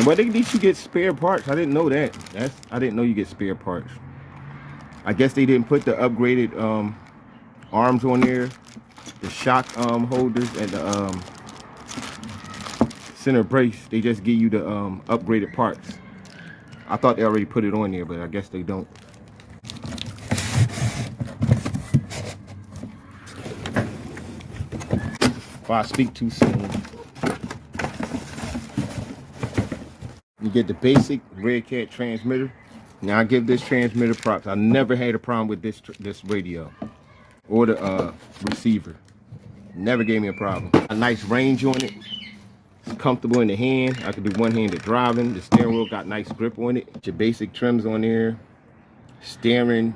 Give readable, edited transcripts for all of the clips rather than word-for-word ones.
But at least you get spare parts. I didn't know that. I didn't know you get spare parts. I guess they didn't put the upgraded arms on there, the shock holders, and the center brace. They just give you the upgraded parts. I thought they already put it on there, but I guess they don't. If I speak too soon. You get the basic Redcat transmitter. Now I give this transmitter props. I never had a problem with this radio or the receiver. Never gave me a problem. A nice range on it. It's comfortable in the hand. I can do one-handed driving. The steering wheel got nice grip on it. Your basic trims on there. Steering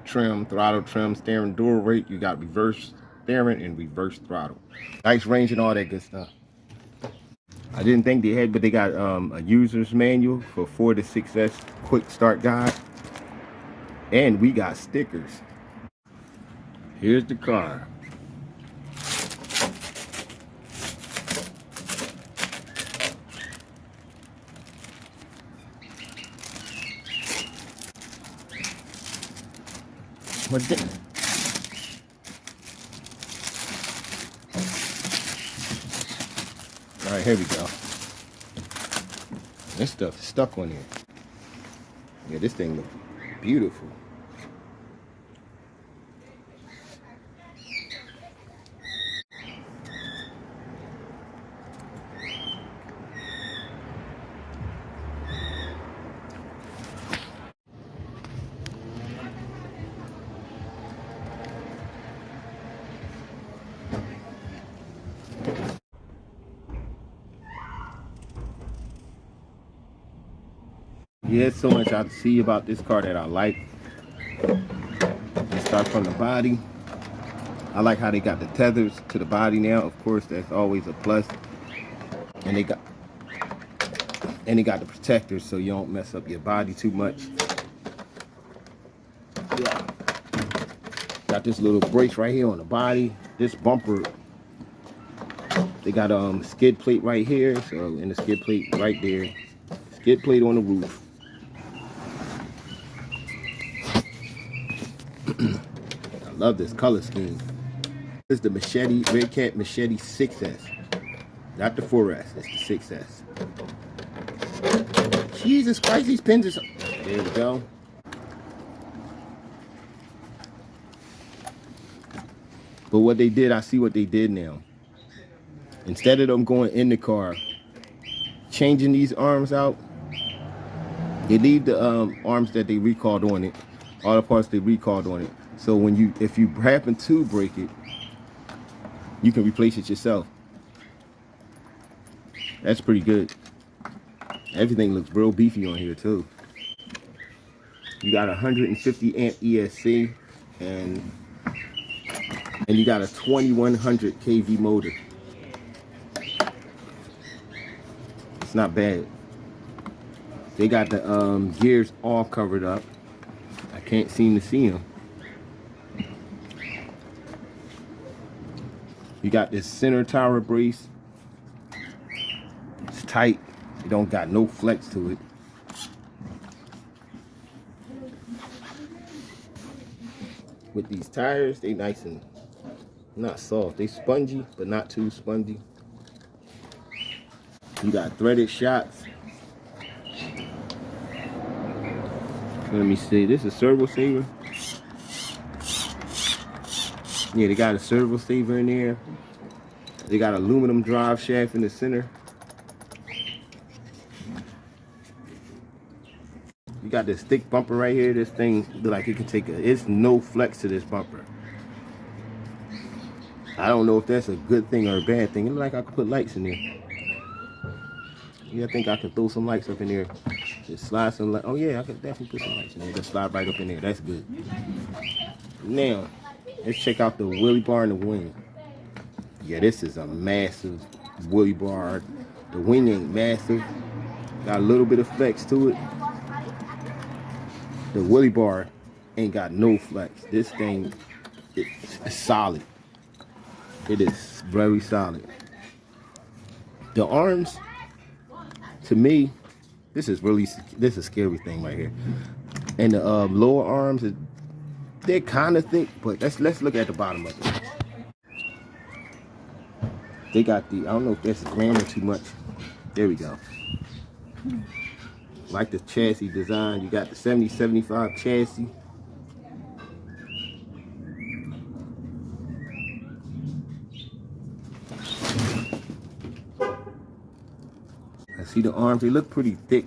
trim, throttle trim, steering dual rate. You got reverse steering and reverse throttle. Nice range and all that good stuff. I didn't think they had, but they got a user's manual for 4 to 6S quick start guide. And we got stickers. Here's the car. What's this? All right, here we go. This stuff is stuck on here. Yeah, this thing looks beautiful. Yeah, so much I see about this car that I like. Let's start from the body. I like how they got the tethers to the body now. Of course, that's always a plus. And they got the protectors so you don't mess up your body too much. Yeah. Got this little brace right here on the body. This bumper, they got skid plate right here. So, and the skid plate right there. Skid plate on the roof. I love this color scheme. This is the Machete, Redcat Machete 6S. Not the 4S, it's the 6S. Jesus Christ, these pins are so... There we go. But what they did, I see what they did now. Instead of them going in the car, changing these arms out, they leave the arms that they recalled on it, all the parts they recalled on it. So when if you happen to break it, you can replace it yourself. That's pretty good. Everything looks real beefy on here too. You got 150 amp ESC and you got a 2100 kV motor. It's not bad. They got the gears all covered up. I can't seem to see them. You got this center tower brace. It's tight. It don't got no flex to it. With these tires, they nice and not soft. They spongy, but not too spongy. You got threaded shocks. Let me see. This is a servo saver. Yeah, they got a servo saver in there. They got aluminum drive shaft in the center. You got this thick bumper right here. This thing look like it can take it's no flex to this bumper. I don't know if that's a good thing or a bad thing. It look like I could put lights in there. Yeah, I think I could throw some lights up in there. Just slide some light. Oh yeah, I could definitely put some lights in there. Just slide right up in there. That's good. Now, let's check out the wheelie bar and the wing. Yeah, this is a massive wheelie bar. The wing ain't massive. Got a little bit of flex to it. The wheelie bar ain't got no flex. This thing is solid. It is very solid. The arms, to me, This is really, this is a scary thing right here. And the lower arms, they're kind of thick, but let's look at the bottom of it. They got the, I don't know if that's a gram or too much. There we go. Like the chassis design, you got the 7075 chassis. I see the arms, they look pretty thick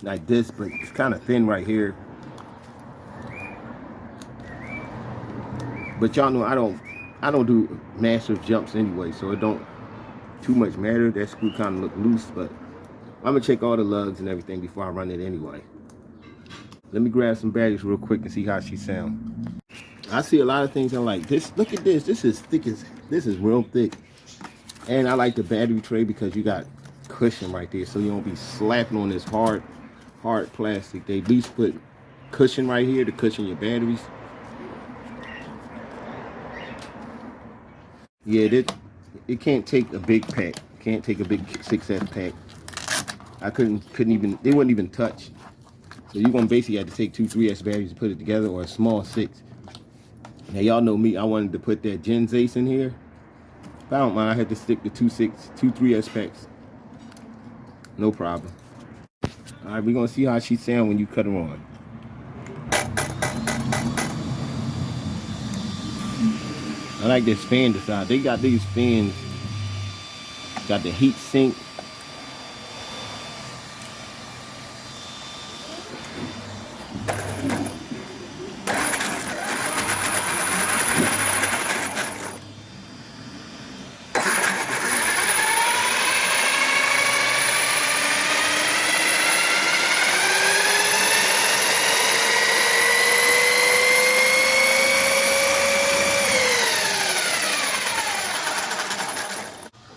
like this, but it's kind of thin right here. But y'all know I don't do massive jumps anyway, so it don't too much matter. That screw kind of look loose, but I'm gonna check all the lugs and everything before I run it anyway. Let me grab some batteries real quick and see how she sound. I see a lot of things I like. This, look at this. This is thick as, this is real thick. And I like the battery tray because you got cushion right there, so you don't be slapping on this hard plastic. They at least put cushion right here to cushion your batteries. Yeah, it can't take a big pack. Can't take a big 6S pack. I couldn't even, they wouldn't even touch. So you're gonna basically have to take 2 3S batteries to put it together, or a small 6. Now y'all know me, I wanted to put that Gen Ace in here. But I don't mind, I had to stick to 2 3S packs. No problem. All right, we're gonna see how she sound when you cut her on. I like this fan design. They got these fans, got the heat sink.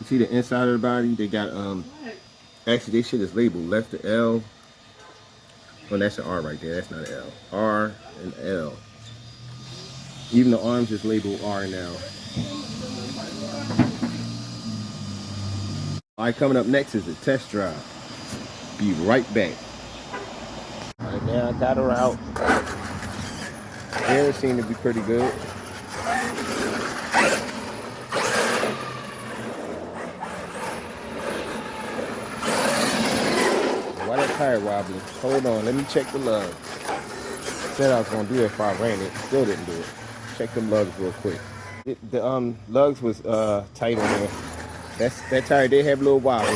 See the inside of the body, they got actually this shit is labeled left to L. Oh, that's an R right there, that's not an L. R and L. Even the arms is labeled R and L. Alright, coming up next is the test drive. Be right back. Alright, now I got her out. Air seemed to be pretty good. Why that tire wobbly? Hold on, let me check the lugs. Said I was gonna do it if I ran it, still didn't do it. Check them lugs real quick. The lugs was tight on there. That tire did have a little wobble.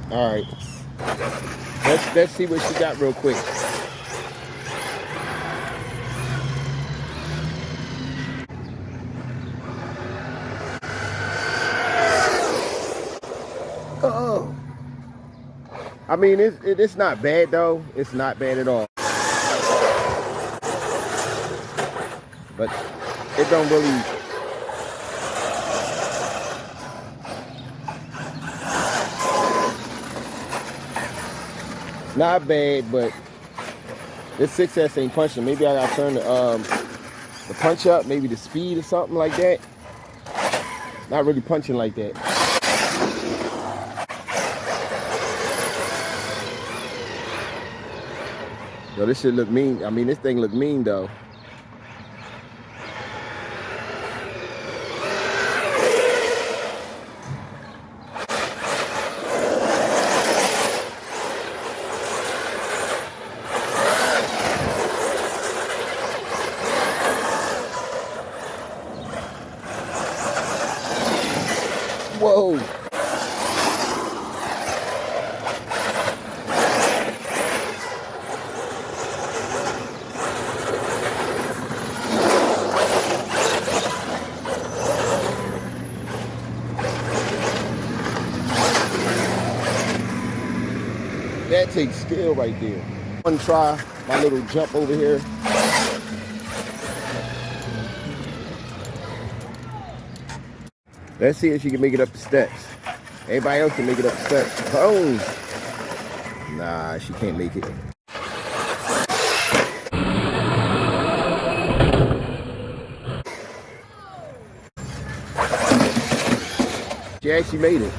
All right, let's see what she got real quick. Oh, I mean it's not bad though. It's not bad at all, but it don't really. Not bad, but this 6S ain't punching. Maybe I gotta turn the punch up, maybe the speed or something like that. Not really punching like that. Yo, this shit look mean. I mean, this thing look mean though. Whoa. That takes skill right there. I'm gonna try my little jump over here. Let's see if she can make it up the steps. Everybody else can make it up the steps. Oh! Nah, she can't make it. She actually made it.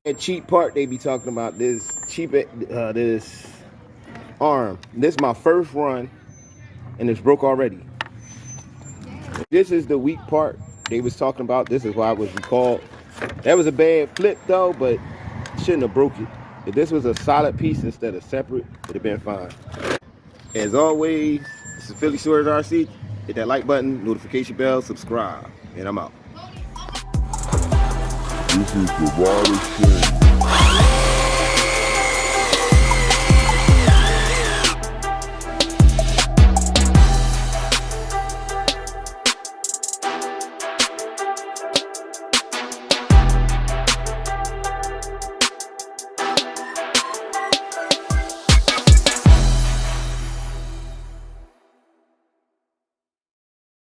That cheap part they be talking about, this cheap this arm. This is my first run and it's broke already. This is the weak part they was talking about. This is why I was recalled. That was a bad flip though, but shouldn't have broke it. If this was a solid piece instead of separate, it'd have been fine. As always, this is Phillyswords RC. Hit that like button, notification bell, subscribe, and I'm out. This is the wildest thing.